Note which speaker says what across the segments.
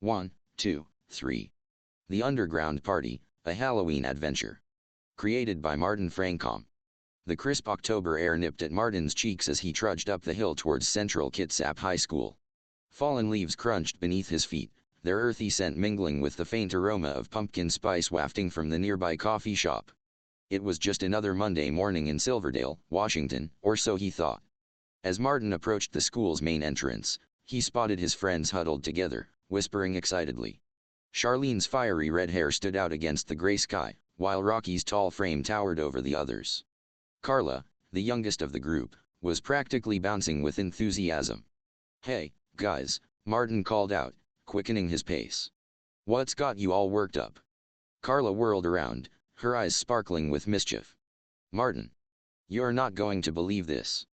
Speaker 1: 1, 2, 3. The Underground Party, a Halloween adventure. Created by Martin Francom. The crisp October air nipped at Martin's cheeks as he trudged up the hill towards Central Kitsap High School. Fallen leaves crunched beneath his feet, their earthy scent mingling with the faint aroma of pumpkin spice wafting from the nearby coffee shop. It was just another Monday morning in Silverdale, Washington, or so he thought. As Martin approached the school's main entrance, he spotted his friends huddled together, whispering excitedly. Charlene's fiery red hair stood out against the gray sky, while Rocky's tall frame towered over the others. Carla, the youngest of the group, was practically bouncing with enthusiasm. "Hey, guys," Martin called out, quickening his pace. "What's got you all worked up?" Carla whirled around, her eyes sparkling with mischief. "Martin, you're not going to believe this.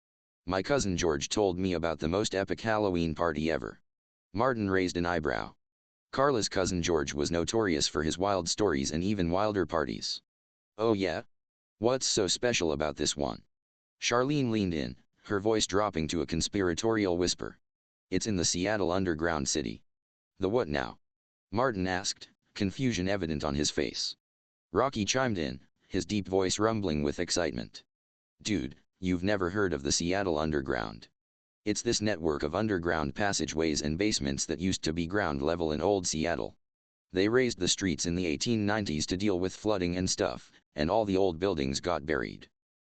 Speaker 1: My cousin George told me about the most epic Halloween party ever." Martin raised an eyebrow. Carla's cousin George was notorious for his wild stories and even wilder parties. "Oh yeah? What's so special about this one?" Charlene leaned in, her voice dropping to a conspiratorial whisper. "It's in the Seattle underground city." "The what now?" Martin asked, confusion evident on his face. Rocky chimed in, his deep voice rumbling with excitement. "Dude, you've never heard of the Seattle Underground. It's this network of underground passageways and basements that used to be ground level in old Seattle. They raised the streets in the 1890s to deal with flooding and stuff, and all the old buildings got buried."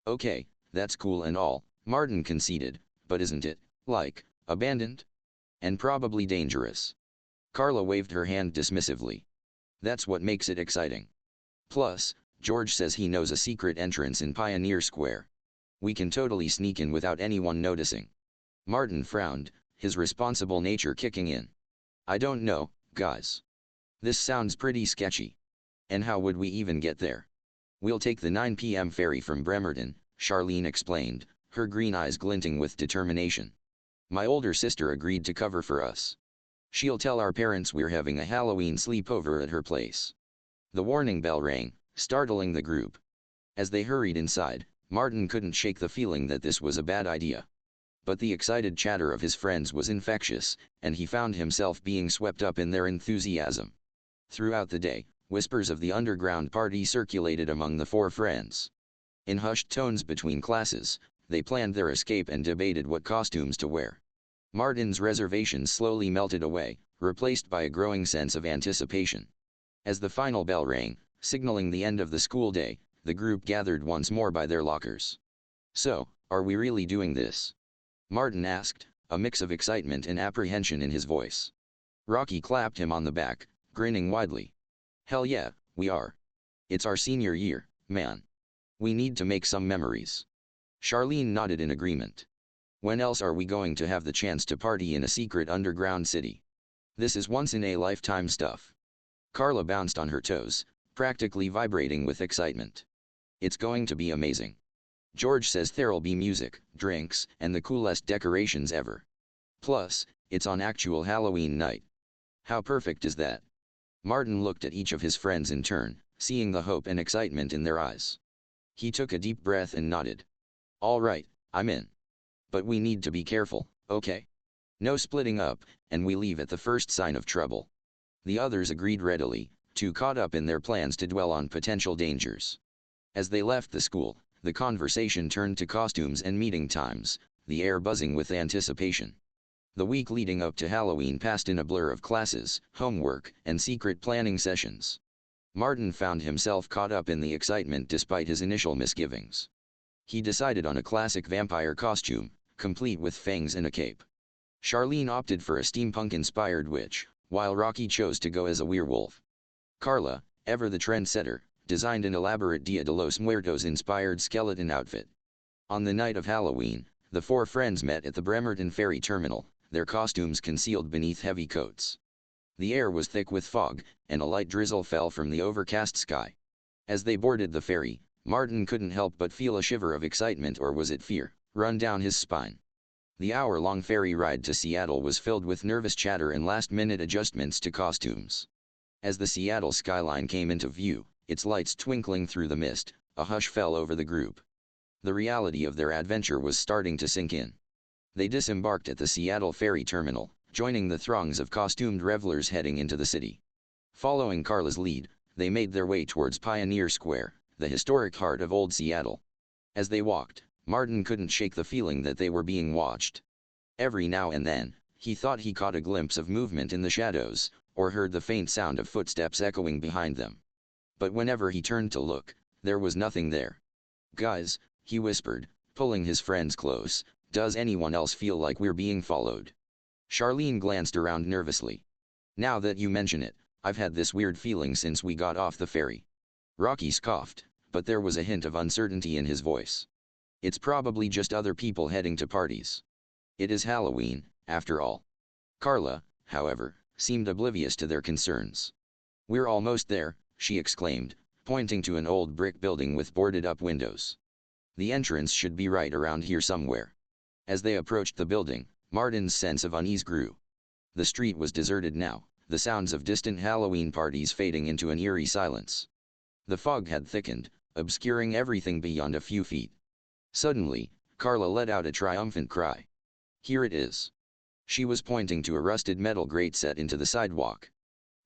Speaker 1: "Okay, that's cool and all," Martin conceded, "but isn't it, like, abandoned? And probably dangerous." Carla waved her hand dismissively. "That's what makes it exciting. Plus, George says he knows a secret entrance in Pioneer Square. We can totally sneak in without anyone noticing." Martin frowned, his responsible nature kicking in. "I don't know, guys. This sounds pretty sketchy. And how would we even get there?" "We'll take the 9 p.m. ferry from Bremerton," Charlene explained, her green eyes glinting with determination. "My older sister agreed to cover for us. She'll tell our parents we're having a Halloween sleepover at her place." The warning bell rang, startling the group. As they hurried inside, Martin couldn't shake the feeling that this was a bad idea. But the excited chatter of his friends was infectious, and he found himself being swept up in their enthusiasm. Throughout the day, whispers of the underground party circulated among the four friends. In hushed tones between classes, they planned their escape and debated what costumes to wear. Martin's reservations slowly melted away, replaced by a growing sense of anticipation. As the final bell rang, signaling the end of the school day, the group gathered once more by their lockers. "So, are we really doing this?" Martin asked, a mix of excitement and apprehension in his voice. Rocky clapped him on the back, grinning widely. "Hell yeah, we are. It's our senior year, man. We need to make some memories." Charlene nodded in agreement. "When else are we going to have the chance to party in a secret underground city? This is once-in-a-lifetime stuff." Carla bounced on her toes, practically vibrating with excitement. "It's going to be amazing. George says there'll be music, drinks, and the coolest decorations ever. Plus, it's on actual Halloween night. How perfect is that?" Martin looked at each of his friends in turn, seeing the hope and excitement in their eyes. He took a deep breath and nodded. "All right, I'm in. But we need to be careful, okay? No splitting up, and we leave at the first sign of trouble." The others agreed readily, too caught up in their plans to dwell on potential dangers. As they left the school, the conversation turned to costumes and meeting times, the air buzzing with anticipation. The week leading up to Halloween passed in a blur of classes, homework, and secret planning sessions. Martin found himself caught up in the excitement despite his initial misgivings. He decided on a classic vampire costume, complete with fangs and a cape. Charlene opted for a steampunk-inspired witch, while Rocky chose to go as a werewolf. Carla, ever the trendsetter, designed an elaborate Dia de los Muertos-inspired skeleton outfit. On the night of Halloween, the four friends met at the Bremerton ferry terminal, their costumes concealed beneath heavy coats. The air was thick with fog, and a light drizzle fell from the overcast sky. As they boarded the ferry, Martin couldn't help but feel a shiver of excitement, or was it fear, run down his spine. The hour-long ferry ride to Seattle was filled with nervous chatter and last-minute adjustments to costumes. As the Seattle skyline came into view, its lights twinkling through the mist, a hush fell over the group. The reality of their adventure was starting to sink in. They disembarked at the Seattle ferry terminal, joining the throngs of costumed revelers heading into the city. Following Carla's lead, they made their way towards Pioneer Square, the historic heart of Old Seattle. As they walked, Martin couldn't shake the feeling that they were being watched. Every now and then, he thought he caught a glimpse of movement in the shadows, or heard the faint sound of footsteps echoing behind them. But whenever he turned to look, there was nothing there. "Guys," he whispered, pulling his friends close, "does anyone else feel like we're being followed?" Charlene glanced around nervously. "Now that you mention it, I've had this weird feeling since we got off the ferry." Rocky scoffed, but there was a hint of uncertainty in his voice. "It's probably just other people heading to parties. It is Halloween, after all." Carla, however, seemed oblivious to their concerns. "We're almost there," she exclaimed, pointing to an old brick building with boarded-up windows. "The entrance should be right around here somewhere." As they approached the building, Martin's sense of unease grew. The street was deserted now, the sounds of distant Halloween parties fading into an eerie silence. The fog had thickened, obscuring everything beyond a few feet. Suddenly, Carla let out a triumphant cry. "Here it is." She was pointing to a rusted metal grate set into the sidewalk.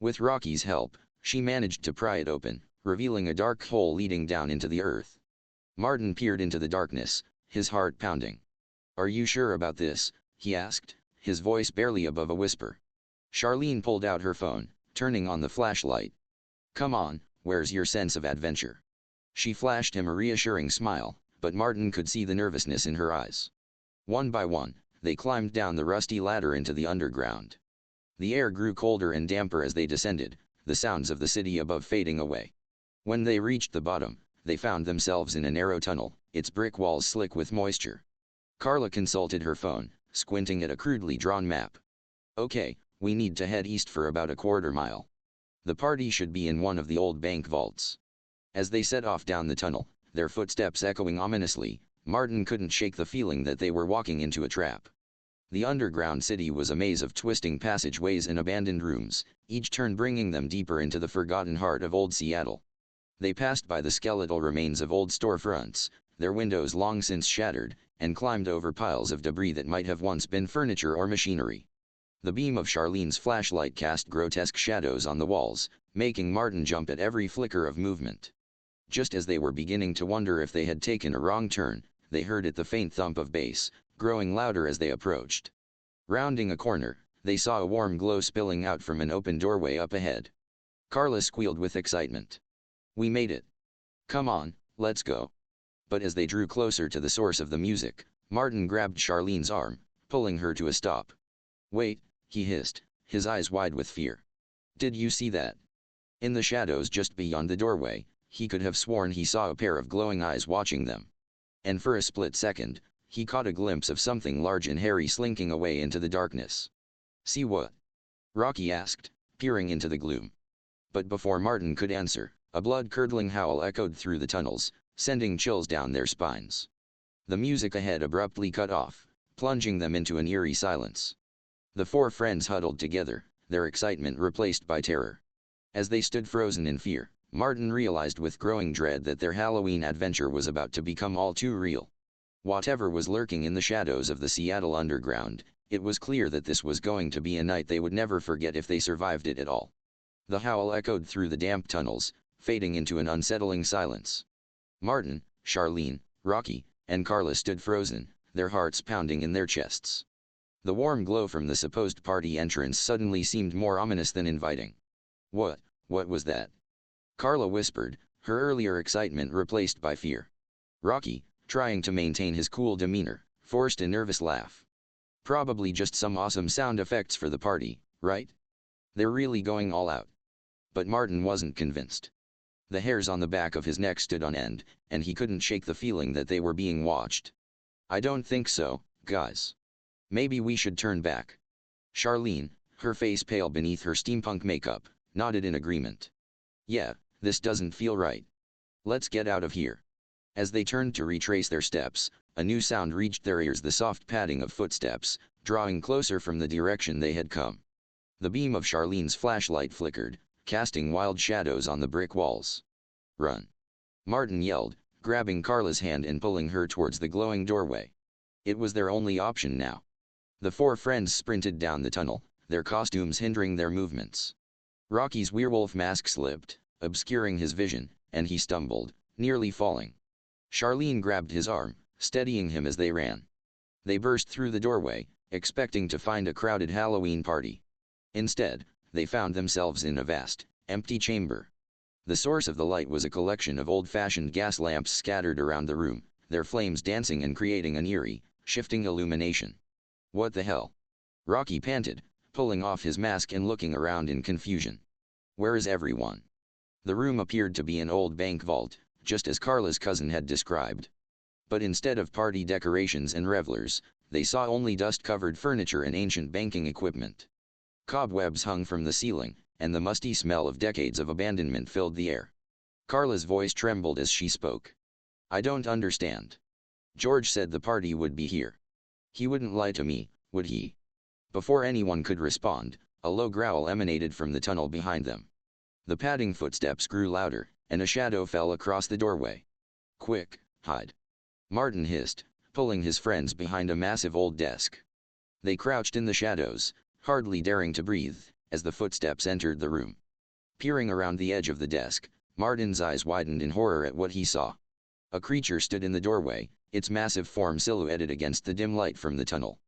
Speaker 1: With Rocky's help, she managed to pry it open, revealing a dark hole leading down into the earth. Martin peered into the darkness, his heart pounding. "Are you sure about this?" he asked, his voice barely above a whisper. Charlene pulled out her phone, turning on the flashlight. "Come on, where's your sense of adventure?" She flashed him a reassuring smile, but Martin could see the nervousness in her eyes. One by one, they climbed down the rusty ladder into the underground. The air grew colder and damper as they descended, the sounds of the city above fading away. When they reached the bottom, they found themselves in a narrow tunnel, its brick walls slick with moisture. Carla consulted her phone, squinting at a crudely drawn map. "Okay, we need to head east for about a quarter mile. The party should be in one of the old bank vaults." As they set off down the tunnel, their footsteps echoing ominously, Martin couldn't shake the feeling that they were walking into a trap. The underground city was a maze of twisting passageways and abandoned rooms, each turn bringing them deeper into the forgotten heart of Old Seattle. They passed by the skeletal remains of old storefronts, their windows long since shattered, and climbed over piles of debris that might have once been furniture or machinery. The beam of Charlene's flashlight cast grotesque shadows on the walls, making Martin jump at every flicker of movement. Just as they were beginning to wonder if they had taken a wrong turn, they heard the faint thump of bass, growing louder as they approached. Rounding a corner, they saw a warm glow spilling out from an open doorway up ahead. Carla squealed with excitement. "We made it. Come on, let's go." But as they drew closer to the source of the music, Martin grabbed Charlene's arm, pulling her to a stop. "Wait," he hissed, his eyes wide with fear. "Did you see that?" In the shadows just beyond the doorway, he could have sworn he saw a pair of glowing eyes watching them. And for a split second, he caught a glimpse of something large and hairy slinking away into the darkness. "See what?" Rocky asked, peering into the gloom. But before Martin could answer, a blood-curdling howl echoed through the tunnels, sending chills down their spines. The music ahead abruptly cut off, plunging them into an eerie silence. The four friends huddled together, their excitement replaced by terror. As they stood frozen in fear, Martin realized with growing dread that their Halloween adventure was about to become all too real. Whatever was lurking in the shadows of the Seattle underground, it was clear that this was going to be a night they would never forget if they survived it at all. The howl echoed through the damp tunnels, fading into an unsettling silence. Martin, Charlene, Rocky, and Carla stood frozen, their hearts pounding in their chests. The warm glow from the supposed party entrance suddenly seemed more ominous than inviting. What was that?" Carla whispered, her earlier excitement replaced by fear. Rocky, trying to maintain his cool demeanor, forced a nervous laugh. "Probably just some awesome sound effects for the party, right? They're really going all out." But Martin wasn't convinced. The hairs on the back of his neck stood on end, and he couldn't shake the feeling that they were being watched. "I don't think so, guys. Maybe we should turn back." Charlene, her face pale beneath her steampunk makeup, nodded in agreement. "Yeah, this doesn't feel right. Let's get out of here." As they turned to retrace their steps, a new sound reached their ears, the soft padding of footsteps, drawing closer from the direction they had come. The beam of Charlene's flashlight flickered, casting wild shadows on the brick walls. "Run!" Martin yelled, grabbing Carla's hand and pulling her towards the glowing doorway. It was their only option now. The four friends sprinted down the tunnel, their costumes hindering their movements. Rocky's werewolf mask slipped, obscuring his vision, and he stumbled, nearly falling. Charlene grabbed his arm, steadying him as they ran. They burst through the doorway, expecting to find a crowded Halloween party. Instead, they found themselves in a vast, empty chamber. The source of the light was a collection of old-fashioned gas lamps scattered around the room, their flames dancing and creating an eerie, shifting illumination. What the hell? Rocky panted, pulling off his mask and looking around in confusion. Where is everyone? The room appeared to be an old bank vault, just as Carla's cousin had described. But instead of party decorations and revelers, they saw only dust-covered furniture and ancient banking equipment. Cobwebs hung from the ceiling, and the musty smell of decades of abandonment filled the air. Carla's voice trembled as she spoke. I don't understand. George said the party would be here. He wouldn't lie to me, would he? Before anyone could respond, a low growl emanated from the tunnel behind them. The padding footsteps grew louder, and a shadow fell across the doorway. Quick, hide. Martin hissed, pulling his friends behind a massive old desk. They crouched in the shadows, hardly daring to breathe, as the footsteps entered the room. Peering around the edge of the desk, Martin's eyes widened in horror at what he saw. A creature stood in the doorway, its massive form silhouetted against the dim light from the tunnel.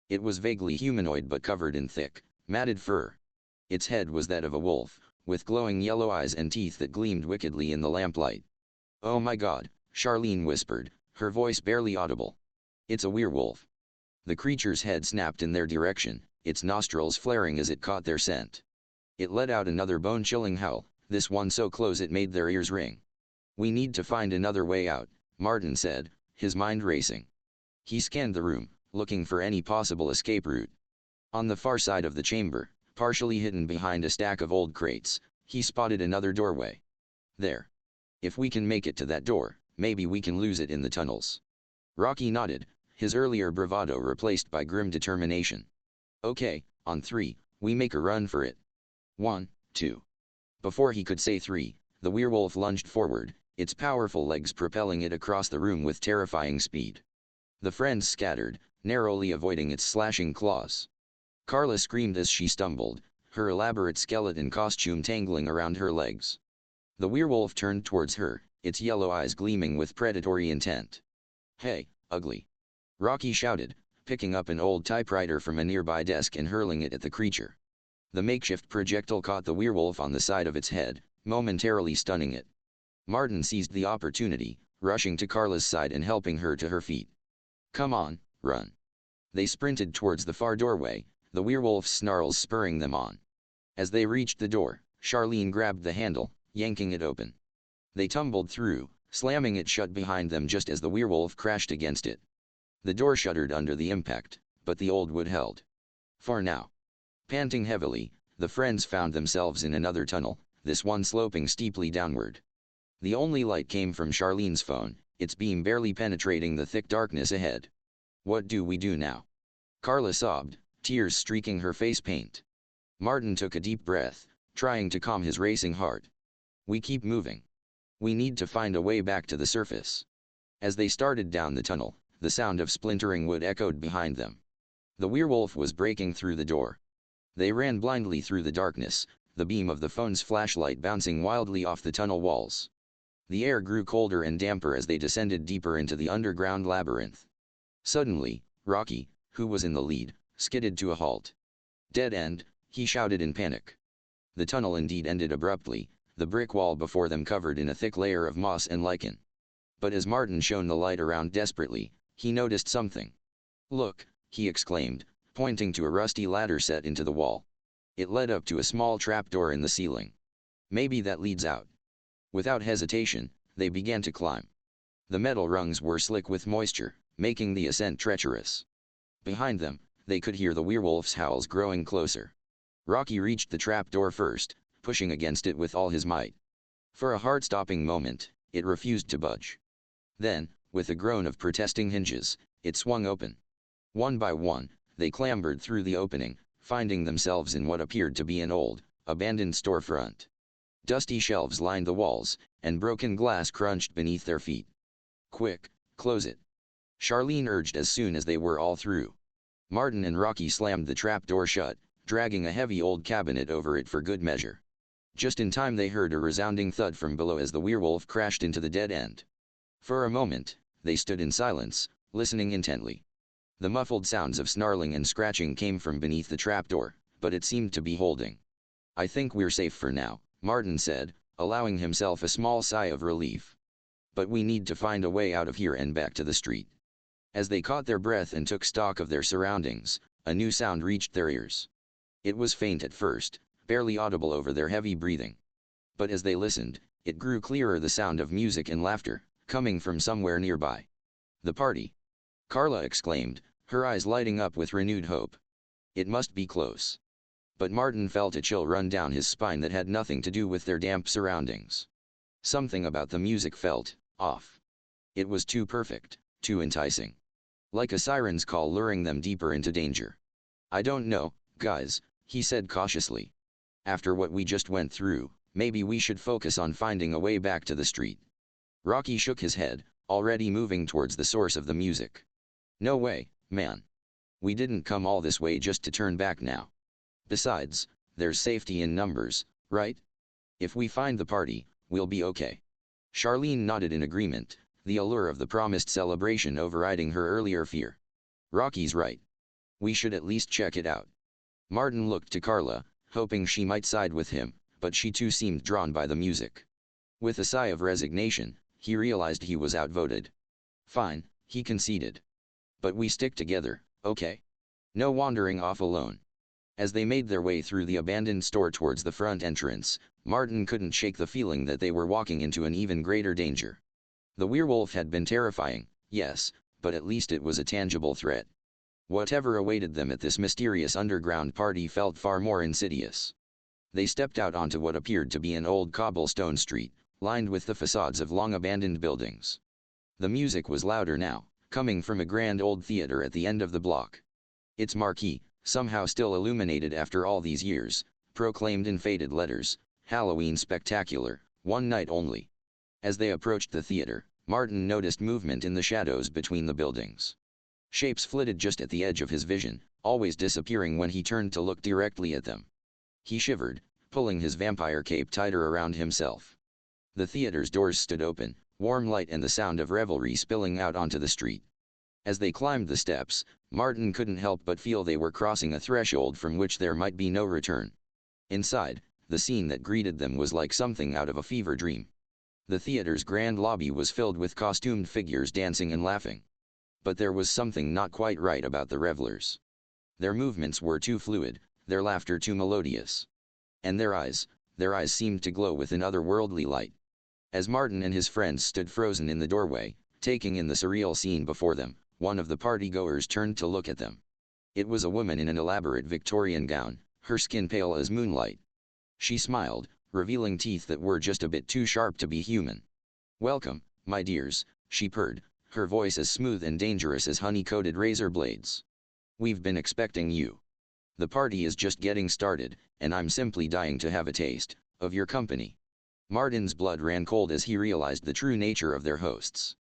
Speaker 1: It was vaguely humanoid but covered in thick, matted fur. Its head was that of a wolf, with glowing yellow eyes and teeth that gleamed wickedly in the lamplight. Oh my God, Charlene whispered, her voice barely audible. It's a werewolf. The creature's head snapped in their direction, its nostrils flaring as it caught their scent. It let out another bone-chilling howl, this one so close it made their ears ring. We need to find another way out, Martin said, his mind racing. He scanned the room, looking for any possible escape route. On the far side of the chamber, partially hidden behind a stack of old crates, he spotted another doorway. There. If we can make it to that door, maybe we can lose it in the tunnels. Rocky nodded, his earlier bravado replaced by grim determination. Okay, on three, we make a run for it. 1, 2. Before he could say 3, the werewolf lunged forward, its powerful legs propelling it across the room with terrifying speed. The friends scattered, narrowly avoiding its slashing claws. Carla screamed as she stumbled, her elaborate skeleton costume tangling around her legs. The werewolf turned towards her, its yellow eyes gleaming with predatory intent. Hey, ugly! Rocky shouted, picking up an old typewriter from a nearby desk and hurling it at the creature. The makeshift projectile caught the werewolf on the side of its head, momentarily stunning it. Martin seized the opportunity, rushing to Carla's side and helping her to her feet. Come on, run. They sprinted towards the far doorway, the werewolf's snarls spurring them on. As they reached the door, Charlene grabbed the handle, yanking it open. They tumbled through, slamming it shut behind them just as the werewolf crashed against it. The door shuddered under the impact, but the old wood held. For now. Panting heavily, the friends found themselves in another tunnel, this one sloping steeply downward. The only light came from Charlene's phone, its beam barely penetrating the thick darkness ahead. What do we do now? Carla sobbed, tears streaking her face paint. Martin took a deep breath, trying to calm his racing heart. We keep moving. We need to find a way back to the surface. As they started down the tunnel, the sound of splintering wood echoed behind them. The werewolf was breaking through the door. They ran blindly through the darkness, the beam of the phone's flashlight bouncing wildly off the tunnel walls. The air grew colder and damper as they descended deeper into the underground labyrinth. Suddenly, Rocky, who was in the lead, skidded to a halt. Dead end, he shouted in panic. The tunnel indeed ended abruptly, the brick wall before them covered in a thick layer of moss and lichen. But as Martin shone the light around desperately, he noticed something. Look, he exclaimed, pointing to a rusty ladder set into the wall. It led up to a small trapdoor in the ceiling. Maybe that leads out. Without hesitation, they began to climb. The metal rungs were slick with moisture, making the ascent treacherous. Behind them, they could hear the werewolf's howls growing closer. Rocky reached the trapdoor first, pushing against it with all his might. For a heart-stopping moment, it refused to budge. Then, with a groan of protesting hinges, it swung open. One by one, they clambered through the opening, finding themselves in what appeared to be an old, abandoned storefront. Dusty shelves lined the walls, and broken glass crunched beneath their feet. Quick, close it. Charlene urged as soon as they were all through. Martin and Rocky slammed the trap door shut, dragging a heavy old cabinet over it for good measure. Just in time they heard a resounding thud from below as the werewolf crashed into the dead end. For a moment, they stood in silence, listening intently. The muffled sounds of snarling and scratching came from beneath the trapdoor, but it seemed to be holding. "I think we're safe for now," Martin said, allowing himself a small sigh of relief. "But we need to find a way out of here and back to the street." As they caught their breath and took stock of their surroundings, a new sound reached their ears. It was faint at first, barely audible over their heavy breathing. But as they listened, it grew clearer, the sound of music and laughter, coming from somewhere nearby. "The party!" Carla exclaimed, her eyes lighting up with renewed hope. It must be close. But Martin felt a chill run down his spine that had nothing to do with their damp surroundings. Something about the music felt off. It was too perfect, too enticing. Like a siren's call luring them deeper into danger. "I don't know, guys," he said cautiously. "After what we just went through, maybe we should focus on finding a way back to the street." Rocky shook his head, already moving towards the source of the music. "No way, man. We didn't come all this way just to turn back now. Besides, there's safety in numbers, right? If we find the party, we'll be okay." Charlene nodded in agreement, the allure of the promised celebration overriding her earlier fear. "Rocky's right. We should at least check it out." Martin looked to Carla, hoping she might side with him, but she too seemed drawn by the music. With a sigh of resignation, he realized he was outvoted. "Fine," he conceded. "But we stick together, okay? No wandering off alone." As they made their way through the abandoned store towards the front entrance, Martin couldn't shake the feeling that they were walking into an even greater danger. The werewolf had been terrifying, yes, but at least it was a tangible threat. Whatever awaited them at this mysterious underground party felt far more insidious. They stepped out onto what appeared to be an old cobblestone street, lined with the facades of long-abandoned buildings. The music was louder now, coming from a grand old theater at the end of the block. Its marquee, somehow still illuminated after all these years, proclaimed in faded letters, "Halloween Spectacular, one night only." As they approached the theater, Martin noticed movement in the shadows between the buildings. Shapes flitted just at the edge of his vision, always disappearing when he turned to look directly at them. He shivered, pulling his vampire cape tighter around himself. The theater's doors stood open, warm light and the sound of revelry spilling out onto the street. As they climbed the steps, Martin couldn't help but feel they were crossing a threshold from which there might be no return. Inside, the scene that greeted them was like something out of a fever dream. The theater's grand lobby was filled with costumed figures dancing and laughing. But there was something not quite right about the revelers. Their movements were too fluid, their laughter too melodious. And their eyes seemed to glow with an otherworldly light. As Martin and his friends stood frozen in the doorway, taking in the surreal scene before them, one of the partygoers turned to look at them. It was a woman in an elaborate Victorian gown, her skin pale as moonlight. She smiled, revealing teeth that were just a bit too sharp to be human. "Welcome, my dears," she purred, her voice as smooth and dangerous as honey-coated razor blades. "We've been expecting you. The party is just getting started, and I'm simply dying to have a taste of your company." Martin's blood ran cold as he realized the true nature of their hosts.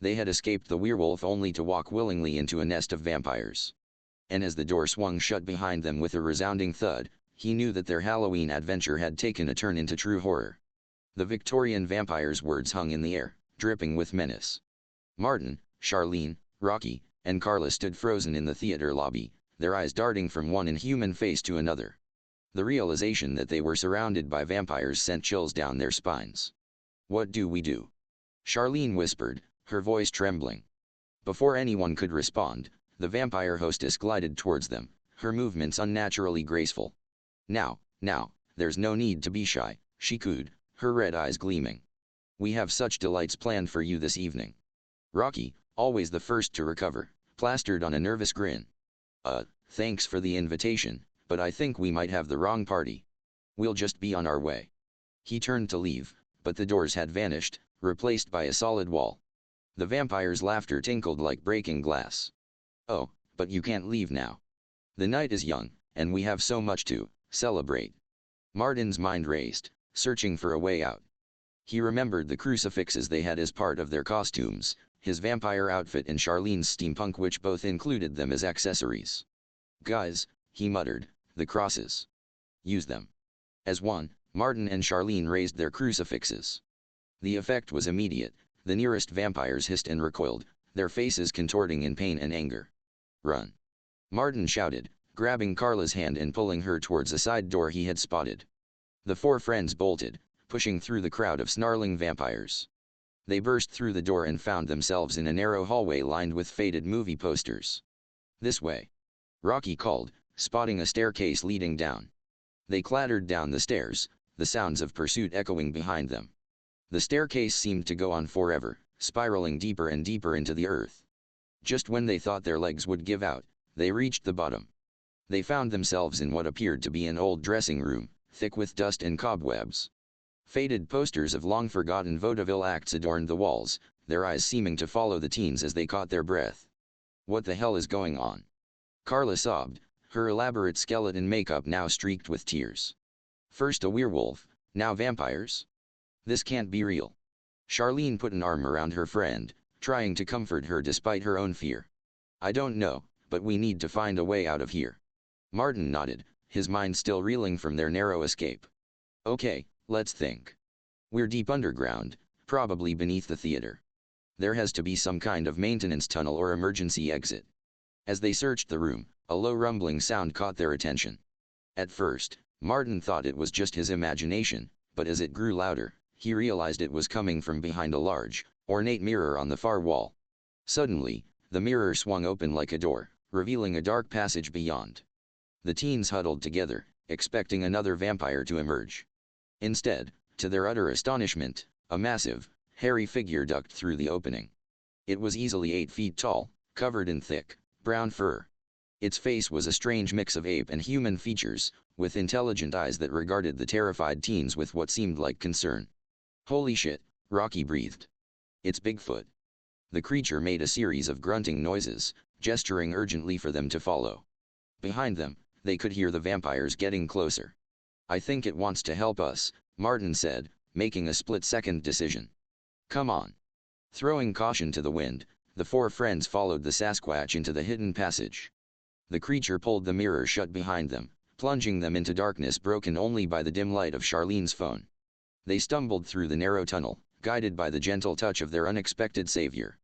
Speaker 1: They had escaped the werewolf only to walk willingly into a nest of vampires. And as the door swung shut behind them with a resounding thud, he knew that their Halloween adventure had taken a turn into true horror. The Victorian vampire's words hung in the air, dripping with menace. Martin, Charlene, Rocky, and Carla stood frozen in the theater lobby, their eyes darting from one inhuman face to another. The realization that they were surrounded by vampires sent chills down their spines. "What do we do?" Charlene whispered, her voice trembling. Before anyone could respond, the vampire hostess glided towards them, her movements unnaturally graceful. Now, there's no need to be shy," she cooed, her red eyes gleaming. "We have such delights planned for you this evening." Rocky, always the first to recover, plastered on a nervous grin. Thanks for the invitation, but I think we might have the wrong party. We'll just be on our way." He turned to leave, but the doors had vanished, replaced by a solid wall. The vampire's laughter tinkled like breaking glass. "Oh, but you can't leave now. The night is young, and we have so much to celebrate." Martin's mind raced, searching for a way out. He remembered the crucifixes they had as part of their costumes, his vampire outfit and Charlene's steampunk, which both included them as accessories. "Guys," he muttered, "the crosses. Use them." As one, Martin and Charlene raised their crucifixes. The effect was immediate. The nearest vampires hissed and recoiled, their faces contorting in pain and anger. "Run!" Martin shouted, grabbing Carla's hand and pulling her towards a side door he had spotted. The four friends bolted, pushing through the crowd of snarling vampires. They burst through the door and found themselves in a narrow hallway lined with faded movie posters. "This way," Rocky called, spotting a staircase leading down. They clattered down the stairs, the sounds of pursuit echoing behind them. The staircase seemed to go on forever, spiraling deeper and deeper into the earth. Just when they thought their legs would give out, they reached the bottom. They found themselves in what appeared to be an old dressing room, thick with dust and cobwebs. Faded posters of long-forgotten vaudeville acts adorned the walls, their eyes seeming to follow the teens as they caught their breath. "What the hell is going on?" Carla sobbed, her elaborate skeleton makeup now streaked with tears. "First a werewolf, now vampires? This can't be real." Charlene put an arm around her friend, trying to comfort her despite her own fear. "I don't know, but we need to find a way out of here." Martin nodded, his mind still reeling from their narrow escape. "Okay, let's think. We're deep underground, probably beneath the theater. There has to be some kind of maintenance tunnel or emergency exit." As they searched the room, a low rumbling sound caught their attention. At first, Martin thought it was just his imagination, but as it grew louder, he realized it was coming from behind a large, ornate mirror on the far wall. Suddenly, the mirror swung open like a door, revealing a dark passage beyond. The teens huddled together, expecting another vampire to emerge. Instead, to their utter astonishment, a massive, hairy figure ducked through the opening. It was easily 8 feet tall, covered in thick, brown fur. Its face was a strange mix of ape and human features, with intelligent eyes that regarded the terrified teens with what seemed like concern. "Holy shit," Rocky breathed. "It's Bigfoot." The creature made a series of grunting noises, gesturing urgently for them to follow. Behind them, they could hear the vampires getting closer. "I think it wants to help us," Martin said, making a split-second decision. "Come on." Throwing caution to the wind, the four friends followed the Sasquatch into the hidden passage. The creature pulled the mirror shut behind them, plunging them into darkness broken only by the dim light of Charlene's phone. They stumbled through the narrow tunnel, guided by the gentle touch of their unexpected savior.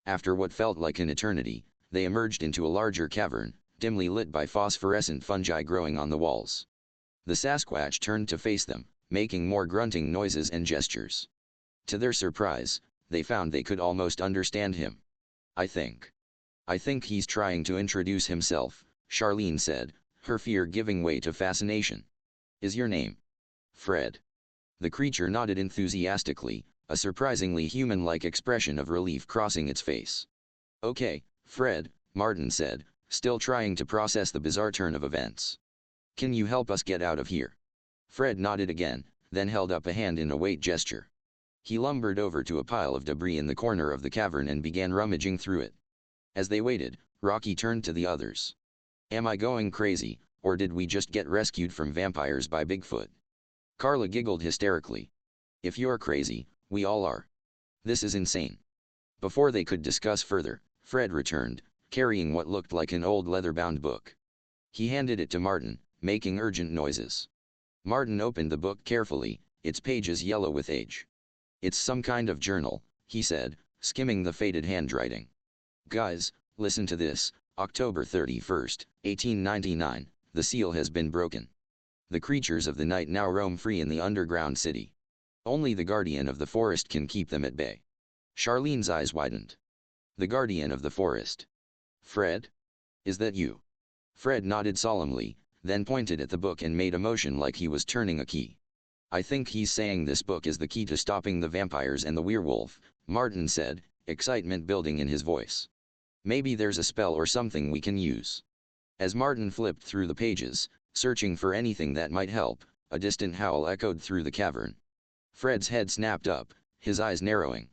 Speaker 1: After what felt like an eternity, they emerged into a larger cavern, dimly lit by phosphorescent fungi growing on the walls. The Sasquatch turned to face them, making more grunting noises and gestures. To their surprise, they found they could almost understand him. I think he's trying to introduce himself," Charlene said, her fear giving way to fascination. "Is your name Fred?" The creature nodded enthusiastically, a surprisingly human-like expression of relief crossing its face. "Okay, Fred," Martin said, still trying to process the bizarre turn of events. "Can you help us get out of here?" Fred nodded again, then held up a hand in a wait gesture. He lumbered over to a pile of debris in the corner of the cavern and began rummaging through it. As they waited, Rocky turned to the others. "Am I going crazy, or did we just get rescued from vampires by Bigfoot?" Carla giggled hysterically. "If you're crazy, we all are. This is insane." Before they could discuss further, Fred returned, carrying what looked like an old leather-bound book. He handed it to Martin, making urgent noises. Martin opened the book carefully, its pages yellow with age. "It's some kind of journal," he said, skimming the faded handwriting. "Guys, listen to this. October 31st, 1899, the seal has been broken. The creatures of the night now roam free in the underground city. Only the guardian of the forest can keep them at bay." Charlene's eyes widened. "The guardian of the forest? Fred? Is that you?" Fred nodded solemnly, then pointed at the book and made a motion like he was turning a key. "I think he's saying this book is the key to stopping the vampires and the werewolf," Martin said, excitement building in his voice. "Maybe there's a spell or something we can use." As Martin flipped through the pages, searching for anything that might help, a distant howl echoed through the cavern. Fred's head snapped up, his eyes narrowing.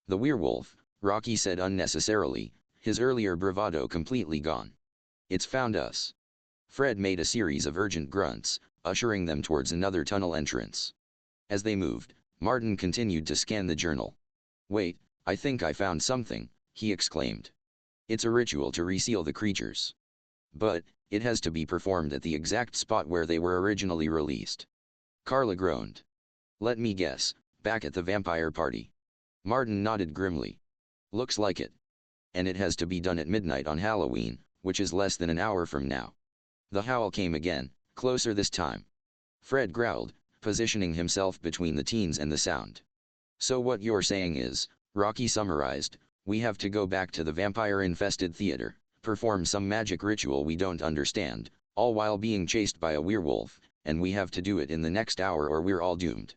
Speaker 1: "The werewolf," Rocky said unnecessarily, his earlier bravado completely gone. "It's found us." Fred made a series of urgent grunts, ushering them towards another tunnel entrance. As they moved, Martin continued to scan the journal. "Wait, "I think I found something," he exclaimed. "It's a ritual to reseal the creatures. But, it has to be performed at the exact spot where they were originally released." Carla groaned. "Let me guess, back at the vampire party." Martin nodded grimly. "Looks like it. And it has to be done at midnight on Halloween, which is less than an hour from now." The howl came again, closer this time. Fred growled, positioning himself between the teens and the sound. "So what you're saying is," Rocky summarized, "we have to go back to the vampire-infested theater, perform some magic ritual we don't understand, all while being chased by a werewolf, and we have to do it in the next hour or we're all doomed."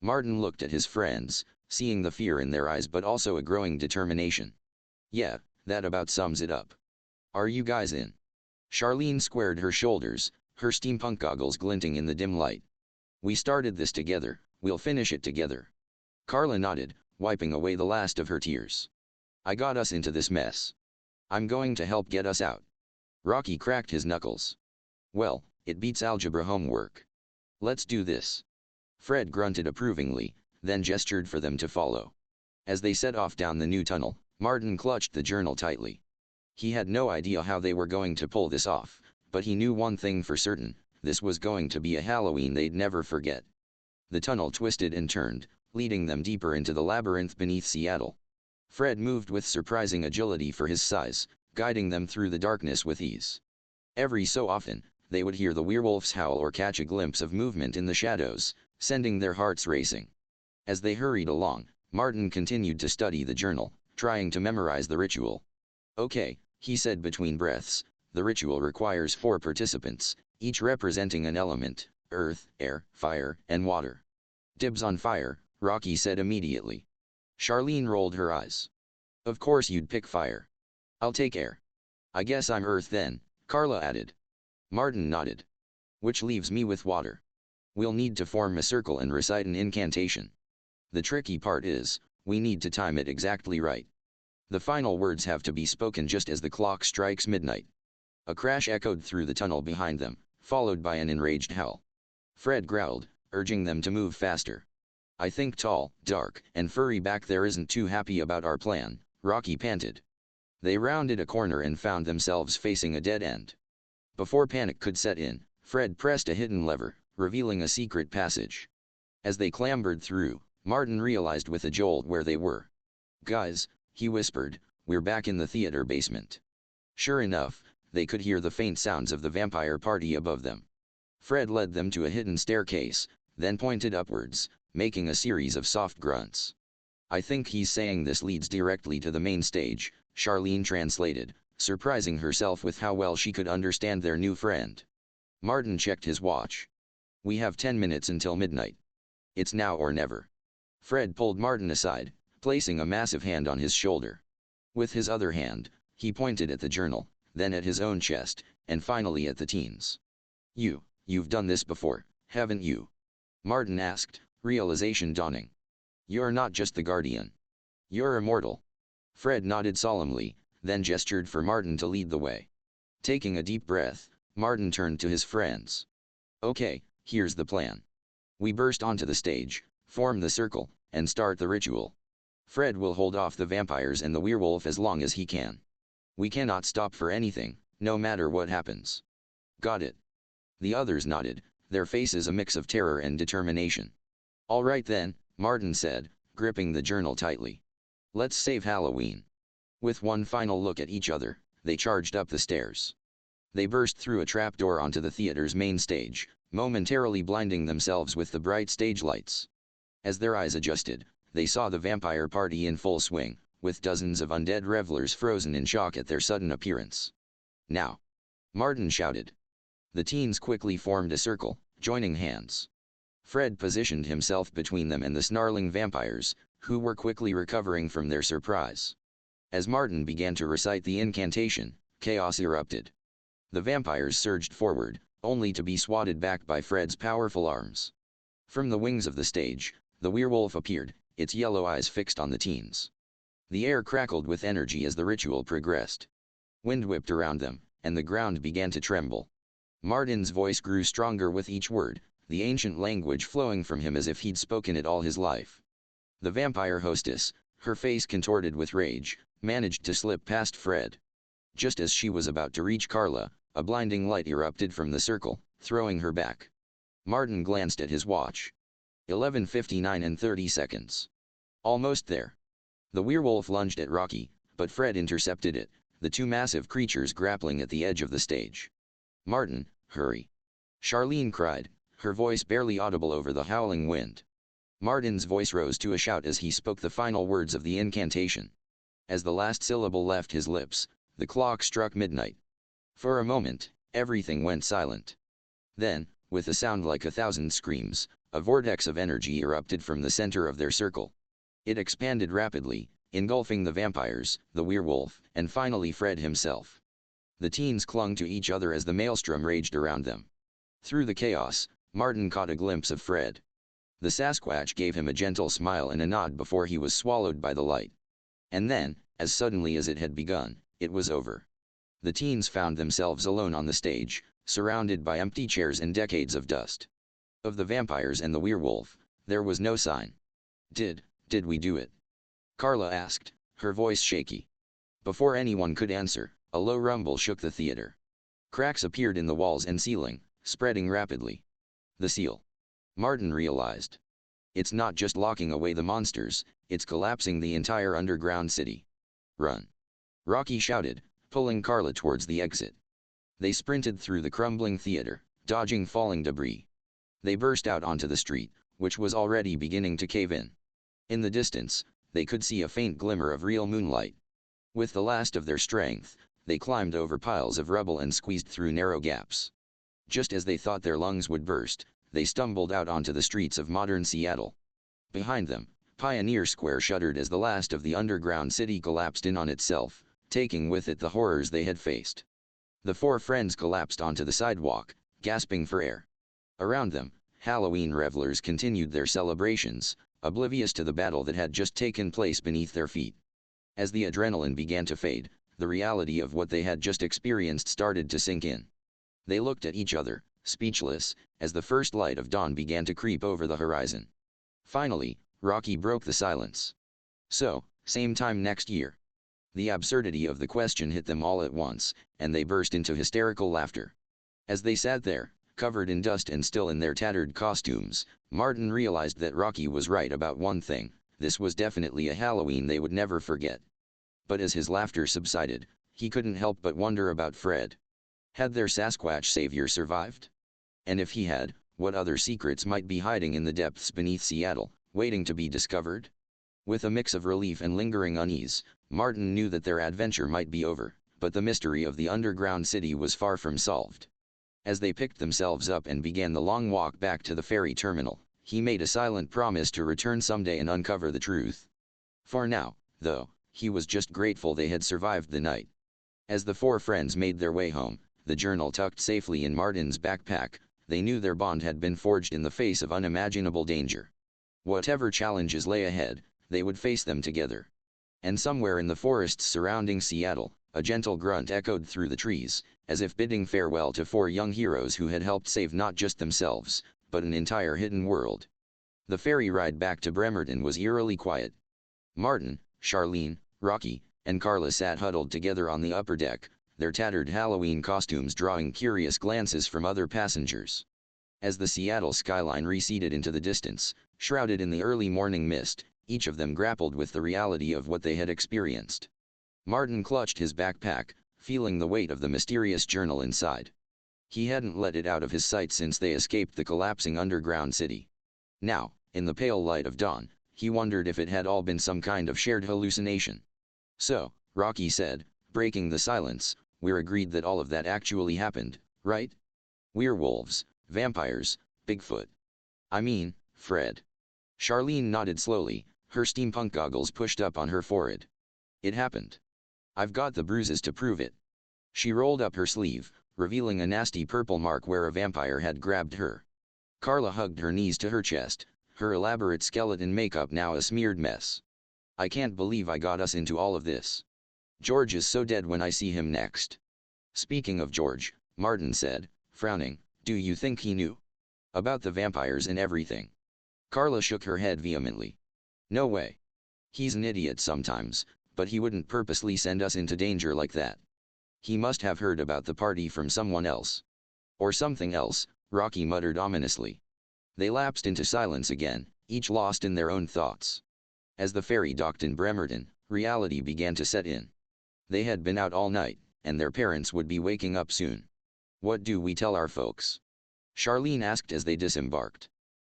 Speaker 1: Martin looked at his friends, seeing the fear in their eyes but also a growing determination. "Yeah, that about sums it up. Are you guys in?" Charlene squared her shoulders, her steampunk goggles glinting in the dim light. "We started this together, we'll finish it together." Carla nodded, wiping away the last of her tears. "I got us into this mess. I'm going to help get us out." Rocky cracked his knuckles. "Well, it beats algebra homework. Let's do this." Fred grunted approvingly, then gestured for them to follow. As they set off down the new tunnel, Martin clutched the journal tightly. He had no idea how they were going to pull this off, but he knew one thing for certain: this was going to be a Halloween they'd never forget. The tunnel twisted and turned, leading them deeper into the labyrinth beneath Seattle. Fred moved with surprising agility for his size, guiding them through the darkness with ease. Every so often, they would hear the werewolf's howl or catch a glimpse of movement in the shadows, sending their hearts racing. As they hurried along, Martin continued to study the journal, trying to memorize the ritual. "Okay," he said between breaths, "the ritual requires 4 participants, each representing an element: earth, air, fire, and water." "Dibs on fire," Rocky said immediately. Charlene rolled her eyes. "Of course you'd pick fire." "I'll take air." "I guess I'm earth then," Carla added. Martin nodded. "Which leaves me with water. We'll need to form a circle and recite an incantation. The tricky part is, we need to time it exactly right. The final words have to be spoken just as the clock strikes midnight." A crash echoed through the tunnel behind them, followed by an enraged howl. Fred growled, urging them to move faster. "I think tall, dark, and furry back there isn't too happy about our plan," Rocky panted. They rounded a corner and found themselves facing a dead end. Before panic could set in, Fred pressed a hidden lever, revealing a secret passage. As they clambered through, Martin realized with a jolt where they were. "Guys," he whispered, "we're back in the theater basement." Sure enough, they could hear the faint sounds of the vampire party above them. Fred led them to a hidden staircase, then pointed upwards, making a series of soft grunts. "I think he's saying this leads directly to the main stage," Charlene translated, surprising herself with how well she could understand their new friend. Martin checked his watch. "We have 10 minutes until midnight. It's now or never." Fred pulled Martin aside, placing a massive hand on his shoulder. With his other hand, he pointed at the journal, then at his own chest, and finally at the teens. You've done this before, haven't you?" Martin asked, realization dawning. "You're not just the guardian. You're immortal." Fred nodded solemnly, then gestured for Martin to lead the way. Taking a deep breath, Martin turned to his friends. "Okay, here's the plan. We burst onto the stage, form the circle, and start the ritual. Fred will hold off the vampires and the werewolf as long as he can. We cannot stop for anything, no matter what happens. Got it?" The others nodded, their faces a mix of terror and determination. "All right then," Martin said, gripping the journal tightly. "Let's save Halloween." With one final look at each other, they charged up the stairs. They burst through a trapdoor onto the theater's main stage, momentarily blinding themselves with the bright stage lights. As their eyes adjusted, they saw the vampire party in full swing, with dozens of undead revelers frozen in shock at their sudden appearance. "Now!" Martin shouted. The teens quickly formed a circle, joining hands. Fred positioned himself between them and the snarling vampires, who were quickly recovering from their surprise. As Martin began to recite the incantation, chaos erupted. The vampires surged forward, only to be swatted back by Fred's powerful arms. From the wings of the stage, the werewolf appeared, its yellow eyes fixed on the teens. The air crackled with energy as the ritual progressed. Wind whipped around them, and the ground began to tremble. Martin's voice grew stronger with each word, the ancient language flowing from him as if he'd spoken it all his life. The vampire hostess, her face contorted with rage, managed to slip past Fred. Just as she was about to reach Carla, a blinding light erupted from the circle, throwing her back. Martin glanced at his watch. 11:59 and 30 seconds. Almost there. The werewolf lunged at Rocky, but Fred intercepted it, the two massive creatures grappling at the edge of the stage. "Martin, hurry!" Charlene cried, her voice barely audible over the howling wind. Martin's voice rose to a shout as he spoke the final words of the incantation. As the last syllable left his lips, the clock struck midnight. For a moment, everything went silent. Then, with a sound like 1,000 screams, a vortex of energy erupted from the center of their circle. It expanded rapidly, engulfing the vampires, the werewolf, and finally Fred himself. The teens clung to each other as the maelstrom raged around them. Through the chaos, Martin caught a glimpse of Fred. The Sasquatch gave him a gentle smile and a nod before he was swallowed by the light. And then, as suddenly as it had begun, it was over. The teens found themselves alone on the stage, surrounded by empty chairs and decades of dust. Of the vampires and the werewolf, there was no sign. Did we do it?" Carla asked, her voice shaky. Before anyone could answer, a low rumble shook the theater. Cracks appeared in the walls and ceiling, spreading rapidly. The seal. Martin realized. It's not just locking away the monsters, it's collapsing the entire underground city. "Run!" Rocky shouted, pulling Carla towards the exit. They sprinted through the crumbling theater, dodging falling debris. They burst out onto the street, which was already beginning to cave in. In the distance, they could see a faint glimmer of real moonlight. With the last of their strength, they climbed over piles of rubble and squeezed through narrow gaps. Just as they thought their lungs would burst, they stumbled out onto the streets of modern Seattle. Behind them, Pioneer Square shuddered as the last of the underground city collapsed in on itself, taking with it the horrors they had faced. The four friends collapsed onto the sidewalk, gasping for air. Around them, Halloween revelers continued their celebrations, oblivious to the battle that had just taken place beneath their feet. As the adrenaline began to fade, the reality of what they had just experienced started to sink in. They looked at each other, speechless, as the first light of dawn began to creep over the horizon. Finally, Rocky broke the silence. "So, same time next year?" The absurdity of the question hit them all at once, and they burst into hysterical laughter. As they sat there, covered in dust and still in their tattered costumes, Martin realized that Rocky was right about one thing: this was definitely a Halloween they would never forget. But as his laughter subsided, he couldn't help but wonder about Fred. Had their Sasquatch savior survived? And if he had, what other secrets might be hiding in the depths beneath Seattle, waiting to be discovered? With a mix of relief and lingering unease, Martin knew that their adventure might be over, but the mystery of the underground city was far from solved. As they picked themselves up and began the long walk back to the ferry terminal, he made a silent promise to return someday and uncover the truth. For now, though, he was just grateful they had survived the night. As the four friends made their way home, the journal tucked safely in Martin's backpack, they knew their bond had been forged in the face of unimaginable danger. Whatever challenges lay ahead, they would face them together. And somewhere in the forests surrounding Seattle, a gentle grunt echoed through the trees, as if bidding farewell to four young heroes who had helped save not just themselves, but an entire hidden world. The ferry ride back to Bremerton was eerily quiet. Martin, Charlene, Rocky, and Carla sat huddled together on the upper deck, their tattered Halloween costumes drawing curious glances from other passengers. As the Seattle skyline receded into the distance, shrouded in the early morning mist, each of them grappled with the reality of what they had experienced. Martin clutched his backpack, feeling the weight of the mysterious journal inside. He hadn't let it out of his sight since they escaped the collapsing underground city. Now, in the pale light of dawn, he wondered if it had all been some kind of shared hallucination. "So," Rocky said, breaking the silence, "we're agreed that all of that actually happened, right? Werewolves, vampires, Bigfoot. I mean, Fred." Charlene nodded slowly, her steampunk goggles pushed up on her forehead. "It happened. I've got the bruises to prove it." She rolled up her sleeve, revealing a nasty purple mark where a vampire had grabbed her. Carla hugged her knees to her chest, her elaborate skeleton makeup now a smeared mess. "I can't believe I got us into all of this. George is so dead when I see him next." "Speaking of George," Martin said, frowning, "do you think he knew about the vampires and everything?" Carla shook her head vehemently. "No way. He's an idiot sometimes, but he wouldn't purposely send us into danger like that. He must have heard about the party from someone else. Or something else, Rocky muttered ominously. They lapsed into silence again, each lost in their own thoughts. As the ferry docked in Bremerton, reality began to set in. They had been out all night, and their parents would be waking up soon. What do we tell our folks? Charlene asked as they disembarked.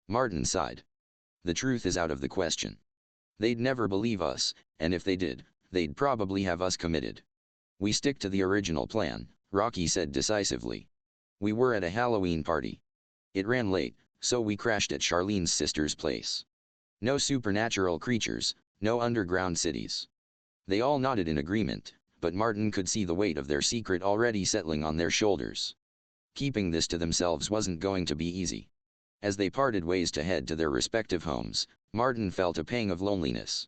Speaker 1: Martin sighed. The truth is out of the question. They'd never believe us, and if they did, they'd probably have us committed. We stick to the original plan, Rocky said decisively. We were at a Halloween party. It ran late, so we crashed at Charlene's sister's place. No supernatural creatures, no underground cities. They all nodded in agreement, but Martin could see the weight of their secret already settling on their shoulders. Keeping this to themselves wasn't going to be easy. As they parted ways to head to their respective homes, Martin felt a pang of loneliness.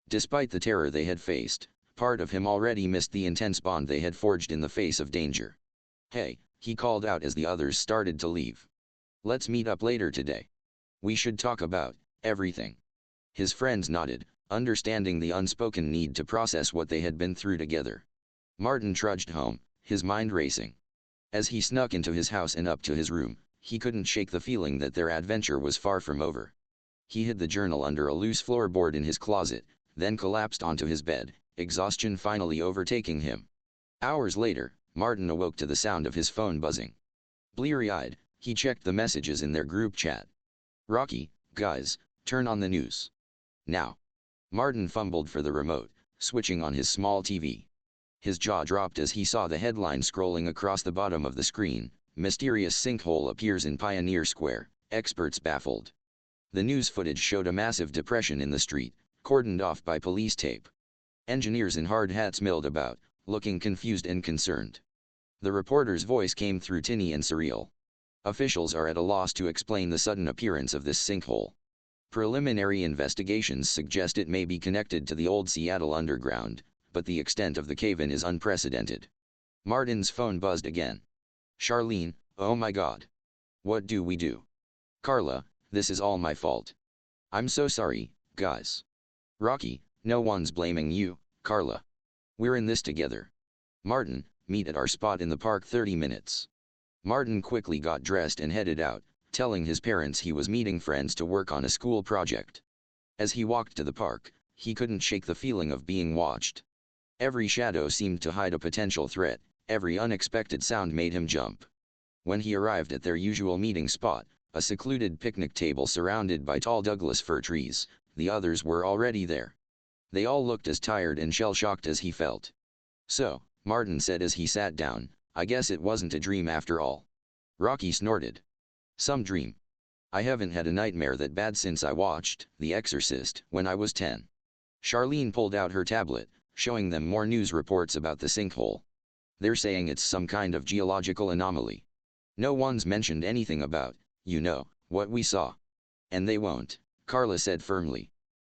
Speaker 1: Despite the terror they had faced, part of him already missed the intense bond they had forged in the face of danger. Hey, he called out as the others started to leave. Let's meet up later today. We should talk about everything. His friends nodded, understanding the unspoken need to process what they had been through together. Martin trudged home, his mind racing. As he snuck into his house and up to his room, he couldn't shake the feeling that their adventure was far from over. He hid the journal under a loose floorboard in his closet, then collapsed onto his bed, exhaustion finally overtaking him. Hours later, Martin awoke to the sound of his phone buzzing. Bleary-eyed, he checked the messages in their group chat. Rocky, guys, turn on the news. Now. Martin fumbled for the remote, switching on his small TV. His jaw dropped as he saw the headline scrolling across the bottom of the screen: Mysterious sinkhole appears in Pioneer Square, experts baffled. The news footage showed a massive depression in the street, cordoned off by police tape. Engineers in hard hats milled about, looking confused and concerned. The reporter's voice came through tinny and surreal. Officials are at a loss to explain the sudden appearance of this sinkhole. Preliminary investigations suggest it may be connected to the old Seattle Underground, but the extent of the cave-in is unprecedented. Martin's phone buzzed again. Charlene, oh my God. What do we do? Carla, this is all my fault. I'm so sorry, guys. Rocky, no one's blaming you, Carla. We're in this together. Martin, meet at our spot in the park 30 minutes. Martin quickly got dressed and headed out, telling his parents he was meeting friends to work on a school project. As he walked to the park, he couldn't shake the feeling of being watched. Every shadow seemed to hide a potential threat, every unexpected sound made him jump. When he arrived at their usual meeting spot, a secluded picnic table surrounded by tall Douglas fir trees, the others were already there. They all looked as tired and shell-shocked as he felt. So, Martin said as he sat down, I guess it wasn't a dream after all. Rocky snorted. Some dream. I haven't had a nightmare that bad since I watched The Exorcist when I was 10. Charlene pulled out her tablet, showing them more news reports about the sinkhole. They're saying it's some kind of geological anomaly. No one's mentioned anything about, what we saw. And they won't, Carla said firmly.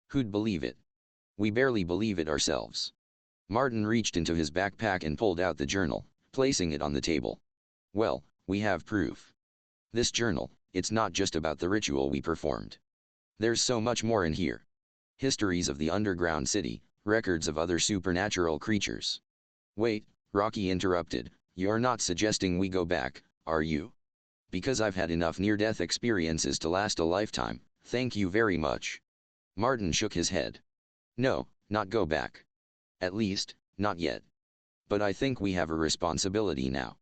Speaker 1: Who'd believe it? We barely believe it ourselves. Martin reached into his backpack and pulled out the journal, placing it on the table. Well, we have proof. This journal, it's not just about the ritual we performed. There's so much more in here. Histories of the underground city, records of other supernatural creatures. Wait, Rocky interrupted, you're not suggesting we go back, are you? Because I've had enough near-death experiences to last a lifetime, thank you very much. Martin shook his head. No, not go back. At least, not yet. But I think we have a responsibility now.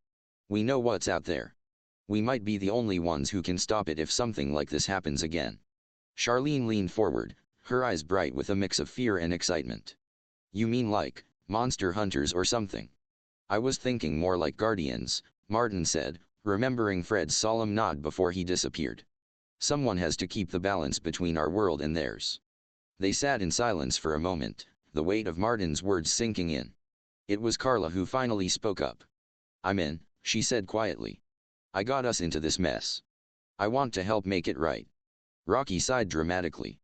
Speaker 1: We know what's out there. We might be the only ones who can stop it if something like this happens again. Charlene leaned forward, her eyes bright with a mix of fear and excitement. You mean like, monster hunters or something? I was thinking more like guardians, Martin said, remembering Fred's solemn nod before he disappeared. Someone has to keep the balance between our world and theirs. They sat in silence for a moment, the weight of Martin's words sinking in. It was Carla who finally spoke up. I'm in, she said quietly. I got us into this mess. I want to help make it right. Rocky sighed dramatically.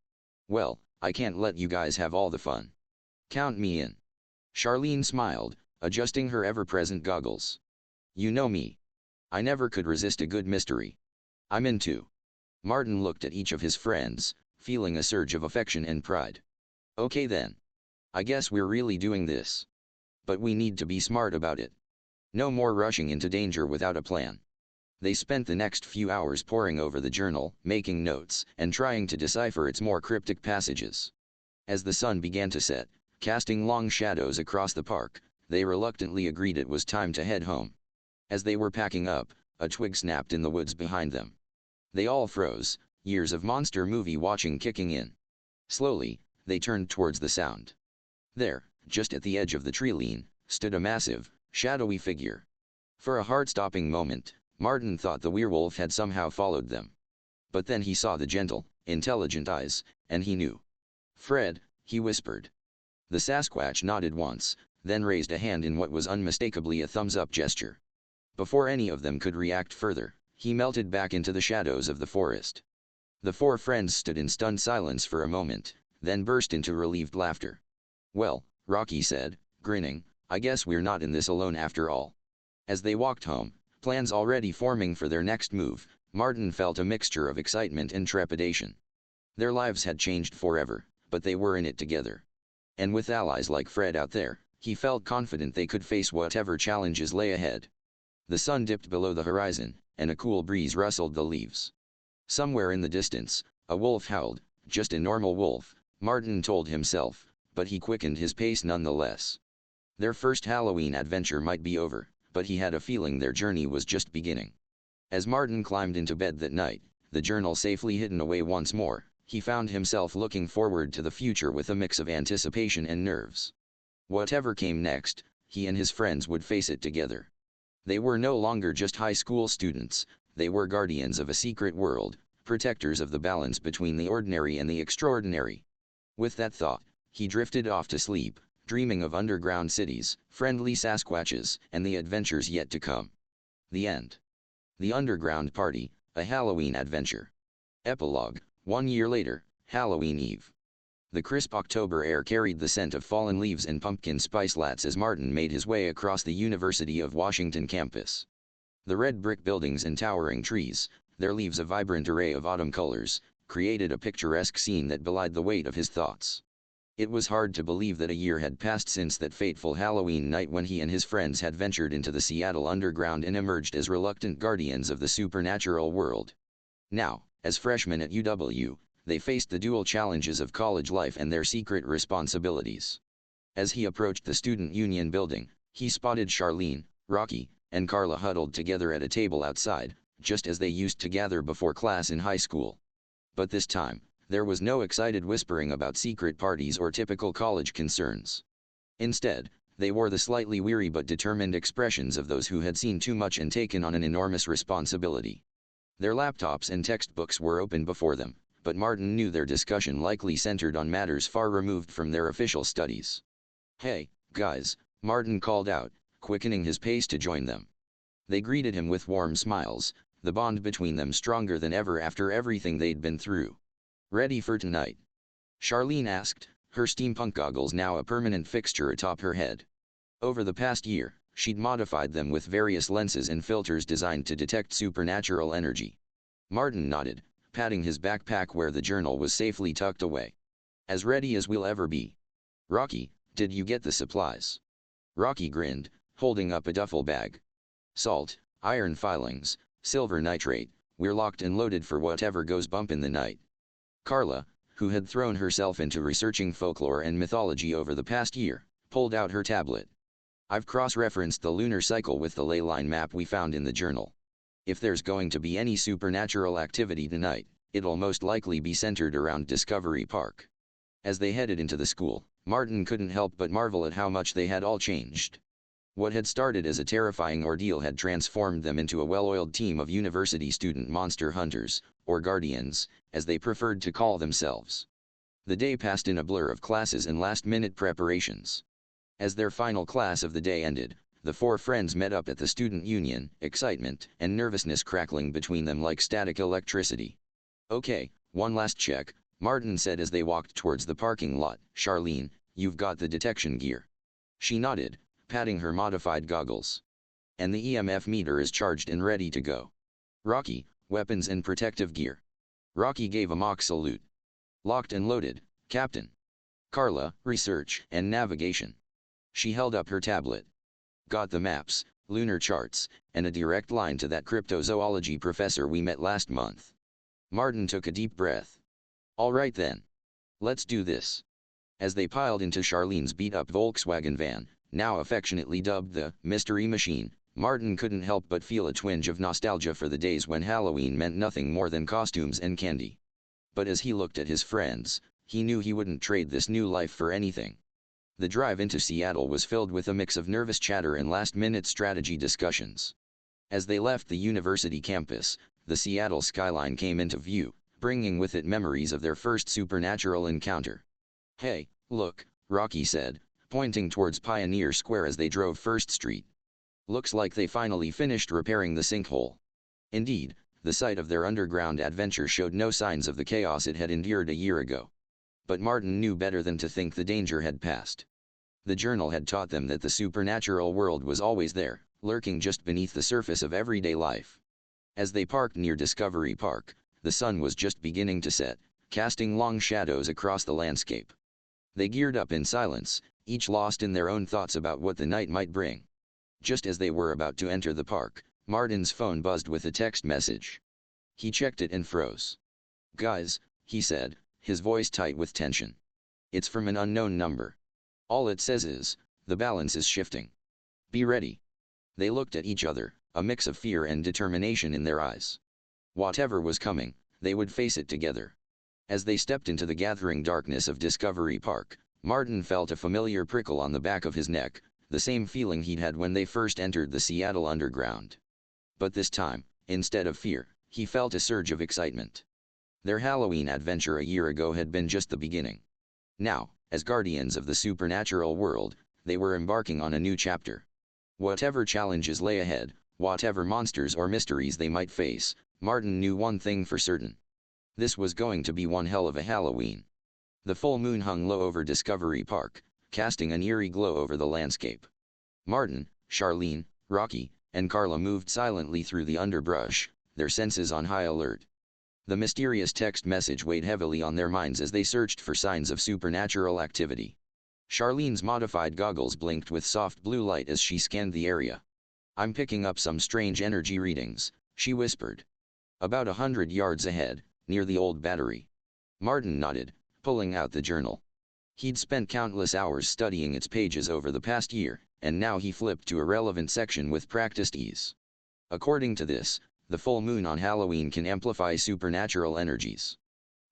Speaker 1: Well, I can't let you guys have all the fun. Count me in. Charlene smiled, adjusting her ever-present goggles. You know me. I never could resist a good mystery. I'm in too. Martin looked at each of his friends, feeling a surge of affection and pride. Okay then. I guess we're really doing this. But we need to be smart about it. No more rushing into danger without a plan. They spent the next few hours poring over the journal, making notes, and trying to decipher its more cryptic passages. As the sun began to set, casting long shadows across the park, they reluctantly agreed it was time to head home. As they were packing up, a twig snapped in the woods behind them. They all froze, years of monster movie watching kicking in. Slowly, they turned towards the sound. There, just at the edge of the tree line, stood a massive, shadowy figure. For a heart-stopping moment, Martin thought the werewolf had somehow followed them. But then he saw the gentle, intelligent eyes, and he knew. "Fred," he whispered. The Sasquatch nodded once, then raised a hand in what was unmistakably a thumbs-up gesture. Before any of them could react further, he melted back into the shadows of the forest. The four friends stood in stunned silence for a moment, then burst into relieved laughter. "Well," Rocky said, grinning, "I guess we're not in this alone after all." As they walked home, plans already forming for their next move, Martin felt a mixture of excitement and trepidation. Their lives had changed forever, but they were in it together. And with allies like Fred out there, he felt confident they could face whatever challenges lay ahead. The sun dipped below the horizon, and a cool breeze rustled the leaves. Somewhere in the distance, a wolf howled, just a normal wolf, Martin told himself, but he quickened his pace nonetheless. Their first Halloween adventure might be over, but he had a feeling their journey was just beginning. As Martin climbed into bed that night, the journal safely hidden away once more, he found himself looking forward to the future with a mix of anticipation and nerves. Whatever came next, he and his friends would face it together. They were no longer just high school students, they were guardians of a secret world, protectors of the balance between the ordinary and the extraordinary. With that thought, he drifted off to sleep, dreaming of underground cities, friendly Sasquatches, and the adventures yet to come. The end. The Underground Party, a Halloween Adventure. Epilogue, 1 year later, Halloween Eve. The crisp October air carried the scent of fallen leaves and pumpkin spice lattes as Martin made his way across the University of Washington campus. The red brick buildings and towering trees, their leaves a vibrant array of autumn colors, created a picturesque scene that belied the weight of his thoughts. It was hard to believe that a year had passed since that fateful Halloween night when he and his friends had ventured into the Seattle underground and emerged as reluctant guardians of the supernatural world. Now, as freshmen at UW, they faced the dual challenges of college life and their secret responsibilities. As he approached the Student Union building, he spotted Charlene, Rocky, and Carla huddled together at a table outside, just as they used to gather before class in high school. But this time, there was no excited whispering about secret parties or typical college concerns. Instead, they wore the slightly weary but determined expressions of those who had seen too much and taken on an enormous responsibility. Their laptops and textbooks were open before them, but Martin knew their discussion likely centered on matters far removed from their official studies. "Hey, guys," Martin called out, quickening his pace to join them. They greeted him with warm smiles, the bond between them stronger than ever after everything they'd been through. "Ready for tonight?" Charlene asked, her steampunk goggles now a permanent fixture atop her head. Over the past year, she'd modified them with various lenses and filters designed to detect supernatural energy. Martin nodded, patting his backpack where the journal was safely tucked away. "As ready as we'll ever be." "Rocky, did you get the supplies?" Rocky grinned, holding up a duffel bag. "Salt, iron filings, silver nitrate, we're locked and loaded for whatever goes bump in the night." Carla, who had thrown herself into researching folklore and mythology over the past year, pulled out her tablet. "I've cross-referenced the lunar cycle with the ley line map we found in the journal. If there's going to be any supernatural activity tonight, it'll most likely be centered around Discovery Park." As they headed into the school, Martin couldn't help but marvel at how much they had all changed. What had started as a terrifying ordeal had transformed them into a well-oiled team of university student monster hunters, or guardians, as they preferred to call themselves. The day passed in a blur of classes and last-minute preparations. As their final class of the day ended, the four friends met up at the student union, excitement and nervousness crackling between them like static electricity. "Okay, one last check," Martin said as they walked towards the parking lot. "Charlene, you've got the detection gear." She nodded, patting her modified goggles. "And the EMF meter is charged and ready to go." "Rocky, weapons and protective gear." Rocky gave a mock salute. "Locked and loaded, Captain." Carla, research and navigation. She held up her tablet. Got the maps, lunar charts, and a direct line to that cryptozoology professor we met last month. Martin took a deep breath. All right then. Let's do this. As they piled into Charlene's beat-up Volkswagen van, now affectionately dubbed the Mystery Machine, Martin couldn't help but feel a twinge of nostalgia for the days when Halloween meant nothing more than costumes and candy. But as he looked at his friends, he knew he wouldn't trade this new life for anything. The drive into Seattle was filled with a mix of nervous chatter and last-minute strategy discussions. As they left the university campus, the Seattle skyline came into view, bringing with it memories of their first supernatural encounter. "Hey, look," Rocky said, pointing towards Pioneer Square as they drove First Street. "Looks like they finally finished repairing the sinkhole." Indeed, the site of their underground adventure showed no signs of the chaos it had endured a year ago. But Martin knew better than to think the danger had passed. The journal had taught them that the supernatural world was always there, lurking just beneath the surface of everyday life. As they parked near Discovery Park, the sun was just beginning to set, casting long shadows across the landscape. They geared up in silence, each lost in their own thoughts about what the night might bring. Just as they were about to enter the park, Martin's phone buzzed with a text message. He checked it and froze. "Guys," he said, his voice tight with tension. "It's from an unknown number. All it says is, the balance is shifting. Be ready." They looked at each other, a mix of fear and determination in their eyes. Whatever was coming, they would face it together. As they stepped into the gathering darkness of Discovery Park, Martin felt a familiar prickle on the back of his neck, the same feeling he'd had when they first entered the Seattle Underground. But this time, instead of fear, he felt a surge of excitement. Their Halloween adventure a year ago had been just the beginning. Now, as guardians of the supernatural world, they were embarking on a new chapter. Whatever challenges lay ahead, whatever monsters or mysteries they might face, Martin knew one thing for certain. This was going to be one hell of a Halloween. The full moon hung low over Discovery Park, casting an eerie glow over the landscape. Martin, Charlene, Rocky, and Carla moved silently through the underbrush, their senses on high alert. The mysterious text message weighed heavily on their minds as they searched for signs of supernatural activity. Charlene's modified goggles blinked with soft blue light as she scanned the area. "I'm picking up some strange energy readings," she whispered. "About 100 yards ahead, near the old battery." Martin nodded, pulling out the journal. He'd spent countless hours studying its pages over the past year, and now he flipped to a relevant section with practiced ease. According to this, the full moon on Halloween can amplify supernatural energies.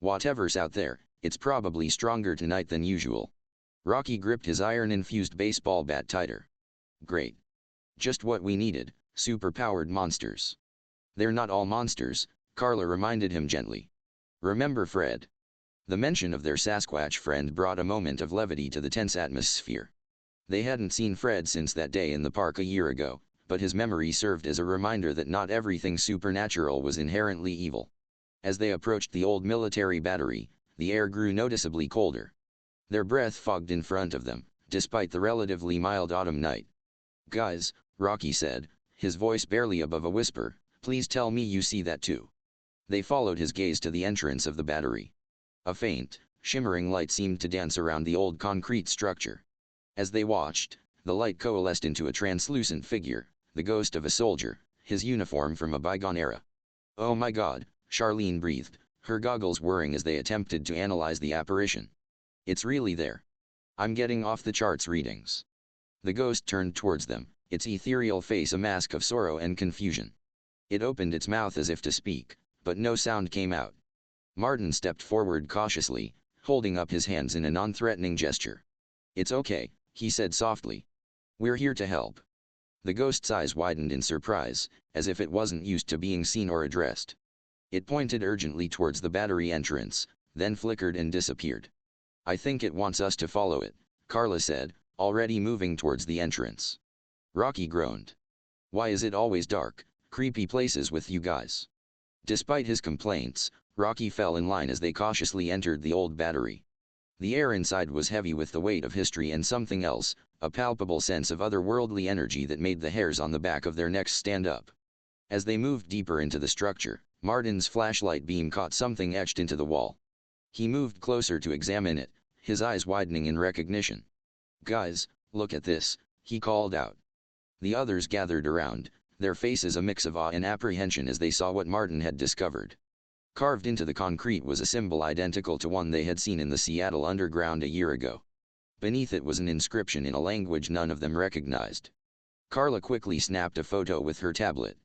Speaker 1: Whatever's out there, it's probably stronger tonight than usual. Rocky gripped his iron-infused baseball bat tighter. "Great. Just what we needed, super-powered monsters." "They're not all monsters," Carla reminded him gently. "Remember Fred?" The mention of their Sasquatch friend brought a moment of levity to the tense atmosphere. They hadn't seen Fred since that day in the park a year ago, but his memory served as a reminder that not everything supernatural was inherently evil. As they approached the old military battery, the air grew noticeably colder. Their breath fogged in front of them, despite the relatively mild autumn night. "Guys," Rocky said, his voice barely above a whisper, "please tell me you see that too." They followed his gaze to the entrance of the battery. A faint, shimmering light seemed to dance around the old concrete structure. As they watched, the light coalesced into a translucent figure, the ghost of a soldier, his uniform from a bygone era. "Oh my God," Charlene breathed, her goggles whirring as they attempted to analyze the apparition. "It's really there. I'm getting off the charts readings." The ghost turned towards them, its ethereal face a mask of sorrow and confusion. It opened its mouth as if to speak, but no sound came out. Martin stepped forward cautiously, holding up his hands in a non-threatening gesture. "It's okay," he said softly. "We're here to help." The ghost's eyes widened in surprise, as if it wasn't used to being seen or addressed. It pointed urgently towards the battery entrance, then flickered and disappeared. "I think it wants us to follow it," Carla said, already moving towards the entrance. Rocky groaned. "Why is it always dark, creepy places with you guys?" Despite his complaints, Rocky fell in line as they cautiously entered the old battery. The air inside was heavy with the weight of history and something else, a palpable sense of otherworldly energy that made the hairs on the back of their necks stand up. As they moved deeper into the structure, Martin's flashlight beam caught something etched into the wall. He moved closer to examine it, his eyes widening in recognition. "Guys, look at this," he called out. The others gathered around, their faces a mix of awe and apprehension as they saw what Martin had discovered. Carved into the concrete was a symbol identical to one they had seen in the Seattle Underground a year ago. Beneath it was an inscription in a language none of them recognized. Carla quickly snapped a photo with her tablet.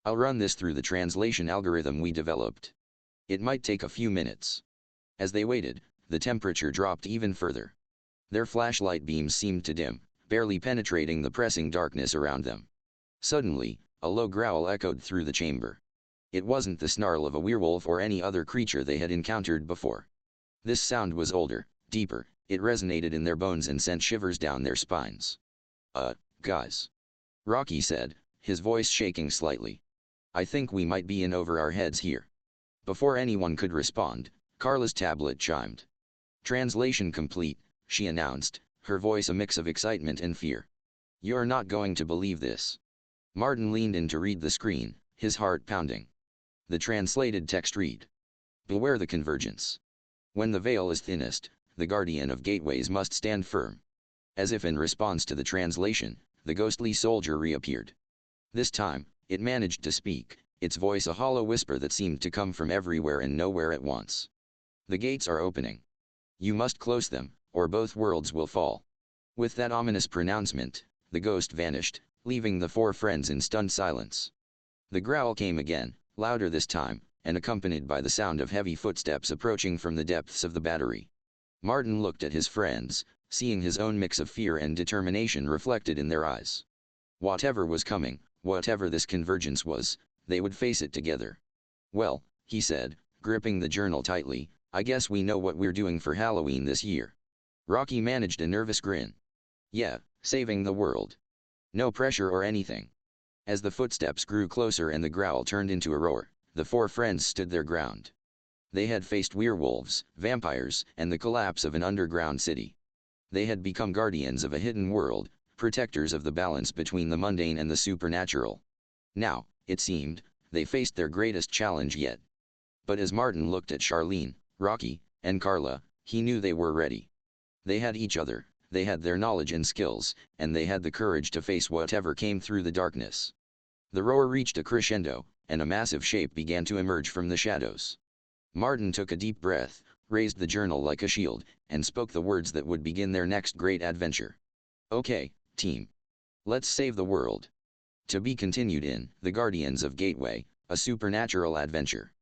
Speaker 1: "I'll run this through the translation algorithm we developed. It might take a few minutes." As they waited, the temperature dropped even further. Their flashlight beams seemed to dim, barely penetrating the pressing darkness around them. Suddenly, a low growl echoed through the chamber. It wasn't the snarl of a werewolf or any other creature they had encountered before. This sound was older, deeper, it resonated in their bones and sent shivers down their spines. Guys," Rocky said, his voice shaking slightly. "I think we might be in over our heads here." Before anyone could respond, Carla's tablet chimed. "Translation complete," she announced, her voice a mix of excitement and fear. "You're not going to believe this." Martin leaned in to read the screen, his heart pounding. The translated text read: "Beware the convergence. When the veil is thinnest, the guardian of gateways must stand firm." As if in response to the translation, the ghostly soldier reappeared. This time, it managed to speak, its voice a hollow whisper that seemed to come from everywhere and nowhere at once. "The gates are opening. You must close them, or both worlds will fall." With that ominous pronouncement, the ghost vanished, leaving the four friends in stunned silence. The growl came again, louder this time, and accompanied by the sound of heavy footsteps approaching from the depths of the battery. Martin looked at his friends, seeing his own mix of fear and determination reflected in their eyes. Whatever was coming, whatever this convergence was, they would face it together. "Well," he said, gripping the journal tightly, "I guess we know what we're doing for Halloween this year." Rocky managed a nervous grin. "Yeah, saving the world. No pressure or anything." As the footsteps grew closer and the growl turned into a roar, the four friends stood their ground. They had faced werewolves, vampires, and the collapse of an underground city. They had become guardians of a hidden world, protectors of the balance between the mundane and the supernatural. Now, it seemed, they faced their greatest challenge yet. But as Martin looked at Charlene, Rocky, and Carla, he knew they were ready. They had each other, they had their knowledge and skills, and they had the courage to face whatever came through the darkness. The roar reached a crescendo, and a massive shape began to emerge from the shadows. Martin took a deep breath, raised the journal like a shield, and spoke the words that would begin their next great adventure. "Okay, team. Let's save the world." To be continued in The Guardians of Gateway, a supernatural adventure.